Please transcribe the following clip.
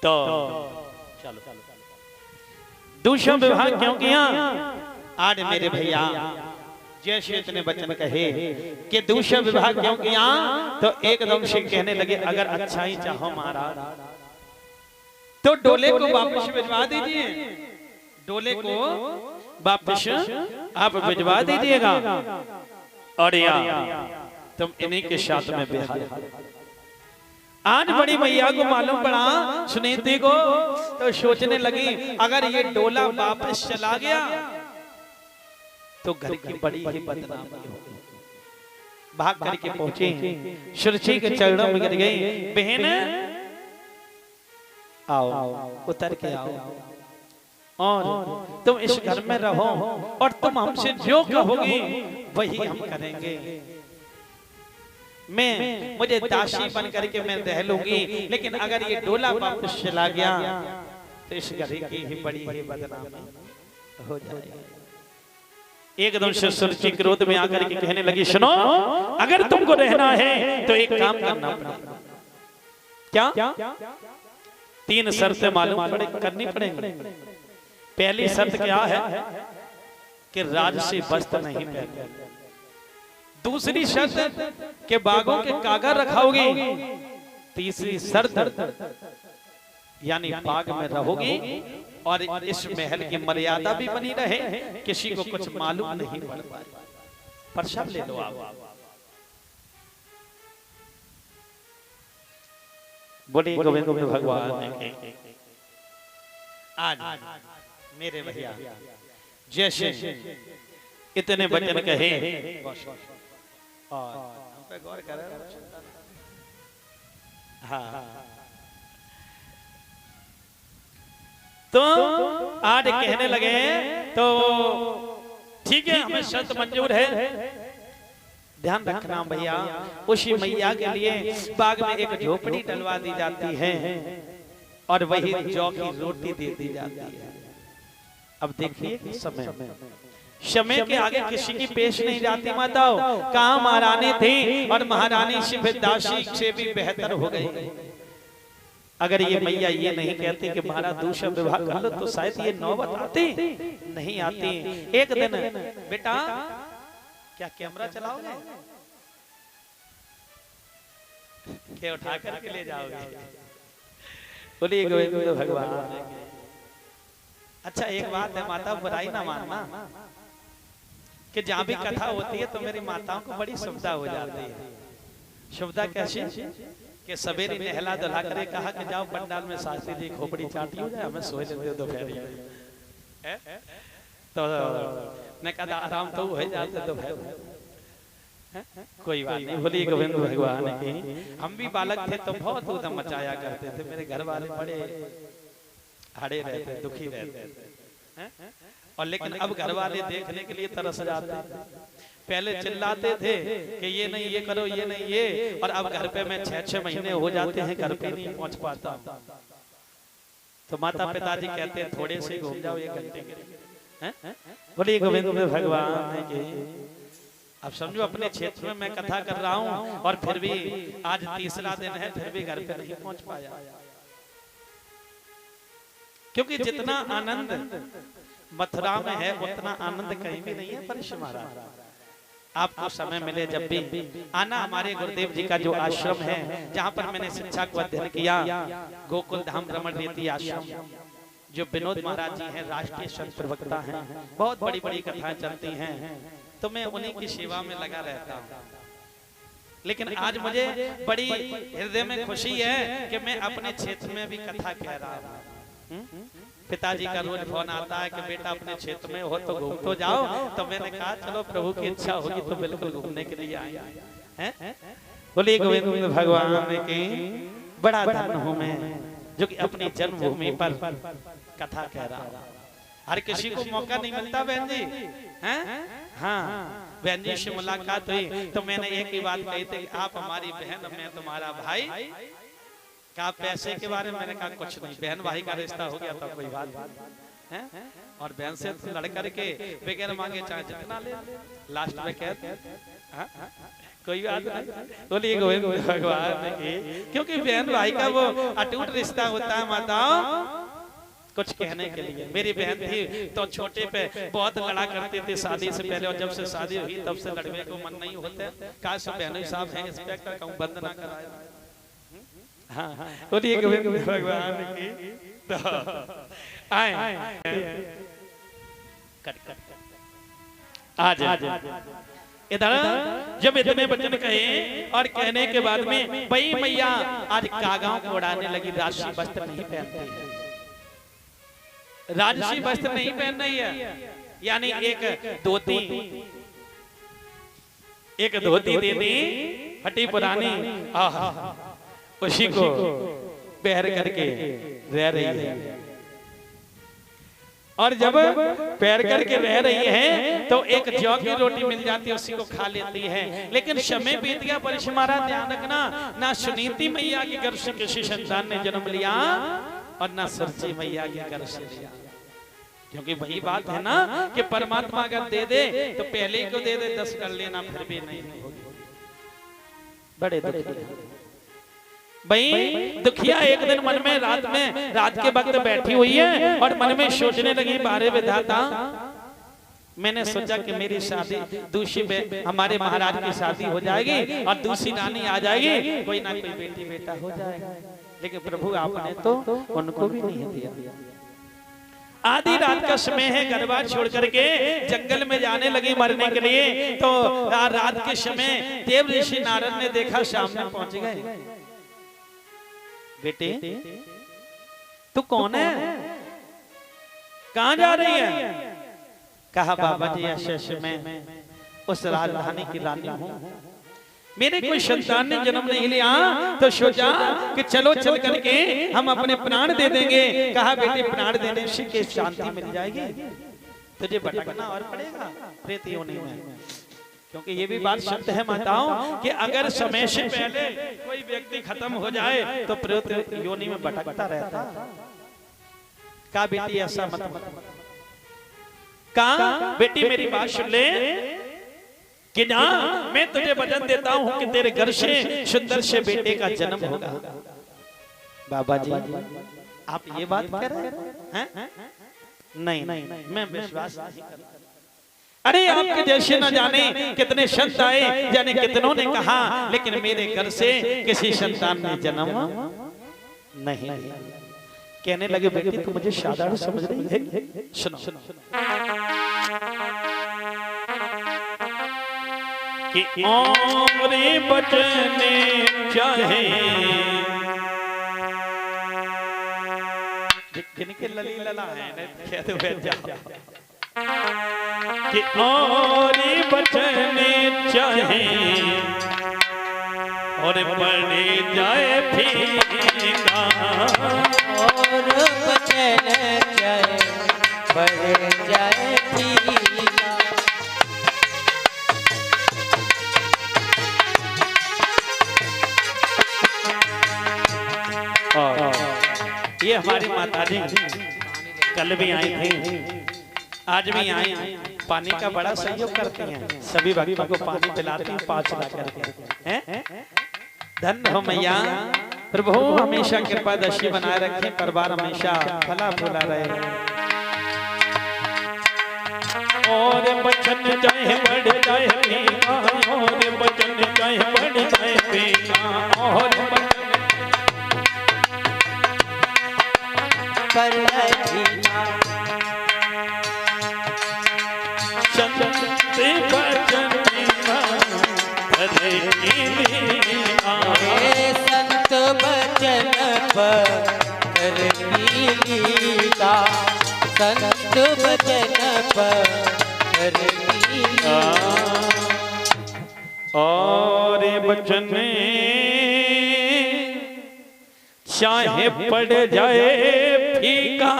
तो चलो दूसरा विवाह क्यों किया? आज मेरे भैया जैसे इतने वचन कहे कि दूसरा विवाह क्यों किया, तो एकदम से कहने लगे अगर अच्छा ही चाहो महाराज तो डोले को वापस भिजवा दीजिए, डोले को वापस आप भिजवा दीजिएगा और यार तुम इन्हीं के साथ में बिहार। आज बड़ी मैया को मालूम पड़ा सुनीति को, तो सोचने लगी अगर ये डोला वापस चला गया तो घर की बड़ी ही बदनामी होगी। भाग करके पहुंची सुरची के चरणों में गिर गई, बहन आओ उतर के आओ और तुम इस घर में रहो और तुम हमसे जो कहोगी वही हम करेंगे। मुझे दासी बन करके मैं रह लूंगी, लेकिन अगर ये डोला वापस चला गया तो इस घर की ही बड़ी ही बदनामी हो जाएगी। एकदम से सुरची क्रोध में आकर के कहने लगी सुनो, अगर तुमको रहना है तो एक काम करना पड़ेगा। क्या? 3 शर्तें मालूम करनी पड़ेंगी। पहली शर्त क्या है कि राज से वस्त्र नहीं पहनना। दूसरी शर्त के बागों के कागर रखाओगी। तीसरी शर्त यानी बाग में रहोगी और इस महल की मर्यादा भी बनी रहे, किसी को कुछ मालूम नहीं पड़ पाए। पर सब ले लो आप। बोले गोविंद भगवान के। आज मेरे भैया जैसे इतने वचन कहे और हम पे गौर करें। हाँ तो आज कहने लगे तो ठीक है, हमें शर्त मंजूर है। ध्यान रखना भैया, उसी मैया के लिए बाग में एक झोपड़ी डलवा दी जाती है और वही जौ की रोटी दे दी जाती है। अब देखिए समय के आगे किसी की पेश नहीं जाती माताओं। कहाँ महारानी थी और महारानी शिव दासी से भी बेहतर हो गई। अगर ये मैया ये नहीं कहती कि महाराज दूसरा विवाह कर लो तो शायद ये नौबत आती नहीं आती। एक दिन बेटा क्या कैमरा चलाओगे? क्या उठा करके ले जाओगे? बोलिए गोविंद भगवान। अच्छा एक बात है माता, बुराई ना मानना कि जहाँ भी कथा होती है तो मेरी माताओं को बड़ी सुविधा हो जाती है। सुविधा कैसी कि सवेरे नहला धुला करे कहा कि जाओ पंडाल में शास्त्री जी खोपड़ी चाटी हो जाए, हमें सोए लेते हो दोपहर। तो मैं कहा आराम तो हो जाते दोपहर। कोई बात नहीं, बोलिए गोविंद भगवान की। हम भी बालक थे तो बहुत उधम मचाया करते थे। मेरे घर वाले बड़े हाड़े रहते, दुखी रहते और लेकिन अब घर वाले देखने के लिए तरस जाते। पहले चिल्लाते थे कि ये नहीं ये करो, ये नहीं ये, और अब घर पे मैं 6-6 महीने हो जाते हैं घर पे नहीं पहुंच पाता। तो माता पिताजी कहते हैं थोड़े से घूम जाओ 1 घंटे के लिए। बोलिए गोविंद भगवान की। अब समझो अपने क्षेत्र में मैं कथा कर रहा हूँ और फिर भी आज तीसरा दिन है, फिर भी घर पे नहीं पहुंच पाया। क्योंकि जितना आनंद मथुरा में है उतना आनंद कहीं भी नहीं है। परिश्रम महाराज आपको समय मिले जब भी आना। हमारे गुरुदेव जी का जो आश्रम है जहाँ पर मैंने शिक्षा को अध्ययन किया, गोकुल धाम रमण रीति आश्रम, जो विनोद महाराज जी हैं, राष्ट्रीय संत प्रवक्ता हैं, बहुत बड़ी बड़ी कथाएं चलती हैं, तो मैं उन्हीं की सेवा में लगा रहता हूँ। लेकिन आज मुझे बड़ी हृदय में खुशी है कि मैं अपने क्षेत्र में भी कथा कह रहा हूँ। पिताजी का रोज फोन आता है कि बेटा अपने क्षेत्र में हो तो घूम तो जाओ। तो मैंने कहा चलो प्रभु की इच्छा होगी तो बिल्कुल घूमने के लिए आए। बोलिए गोविंद भगवान की। बड़ा धन्य हूँ मैं जो कि अपनी जन्मभूमि पर कथा कह रहा हूँ। हर किसी को मौका नहीं मिलता बहन जी। हाँ बहन जी से मुलाकात हुई तो मैंने एक ही बात कही थी, आप हमारी बहन, मैं तुम्हारा भाई। क्या पैसे के बारे में मैंने कहा कुछ नहीं, बहन भाई का रिश्ता हो गया तो कोई बात नहीं। और बहन से लड़ करके बगैर मांगे चाहे जितना ले, लास्ट में कहते कोई बात नहीं, बोलिए गोविंद भगवान की। क्योंकि बहन भाई का वो अटूट रिश्ता होता है माताओं। कुछ कहने के लिए, मेरी बहन थी तो छोटे पे बहुत लड़ा करते थे शादी से पहले, और जब से शादी हुई तब से लड़ने को मन नहीं होता। काश बहनोई साहब हैं इंस्पेक्टर कहूं बंद ना कराए। हाँ बोलिए गोविंद भगवान की। तो आए आज इधर जब इतने वचन कहे और कहने के बाद में बई मैया आज कागाओं को उड़ाने लगी। राजसी वस्त्र नहीं पहनती है, राजसी वस्त्र नहीं पहन रही है, यानी एक धोती दे दी फटी पुरानी, उसी को पहन करके रह रही है। और जब पैर करके रह रही है तो एक जौ की रोटी मिल जाती है, उसी को खा लेती है। लेकिन समय बीत गया, पर हमारा ध्यान रखना, ना सुनीति मैया के गर्भ से किसी संतान ने जन्म लिया और ना सरची मैया के गर्भ से लिया। क्योंकि वही बात है ना कि परमात्मा अगर दे दे तो पहले को दे दे, 10 कर लेना, फिर भी नहीं होगी। बड़े दुखी भाई दुखिया एक दिन मन में रात के वक्त बैठी हुई है और मन में सोचने लगी, बारे विधाता मैंने सोचा कि मेरी शादी दूसरी हमारे महाराज की शादी हो जाएगी और दूसरी रानी आ जाएगी, कोई ना कोई बेटी बेटा हो जाएगा। लेकिन प्रभु आपने तो उनको भी नहीं दिया। आधी रात का समय है, गरबा छोड़ करके जंगल में जाने लगी मरने के लिए। तो रात के समय देव ऋषि नारद ने देखा, सामने पहुंच गए। बेटे तू कौन है, कहां जा रही है? कहा बाबा जी ऐसे मैं उस राजधानी की रानी हूं, मेरे कोई संतान ने जन्म नहीं लिया, तो सोचा कि चलो चल करके हम अपने प्राण दे देंगे। कहा बेटे प्राण देने से के शांति मिल जाएगी, तुझे भटकना और पड़ेगा प्रेत योनि में। क्योंकि ये भी बात सत्य है माताओं कि अगर समय से पहले कोई व्यक्ति खत्म हो जाए तो प्रेत योनि में भटकता रहता। का बेटी ऐसा मत का बेटी मेरी बात सुन ले कि ना मैं तुझे वचन देता हूं कि तेरे घर से सुंदर से बेटे का जन्म होगा। बाबा जी आप ये बात कह रहे हैं? नहीं मैं विश्वास नहीं करता। अरे आपके जैसे न जाने कितने संत आए, जाने कितनों ने कहा, लेकिन मेरे घर से किसी संतान ने जन्म नहीं लिया। कहने लगे बेटी तू मुझे साधारण समझ रही है? सुनो कि ओरे बचने चाहे जिनके लली लला है कह दो बैठ जाओ कि और बचने चाहे और पड़े जाए फीका, और बचने चाहे पड़े जाए फीका। ये हमारी माता जी कल भी आई थी, आज भी आई, पानी का बड़ा सहयोग करती हैं, सभी भक्तों को पानी पिलाती हैं 5 लाख करके हैं। धन्य हो मैया, प्रभु हमेशा कृपा दृष्टि बनाए रखें, परिवार हमेशा फला फूला रहे। और बचन चाहे बढ़ जाए पीना, और बचन चाहे बढ़ जाए पीना, और पर संत बचन पर लीला, संत बचन पर लीला। और बचन चाहे पड़ जाए फीका,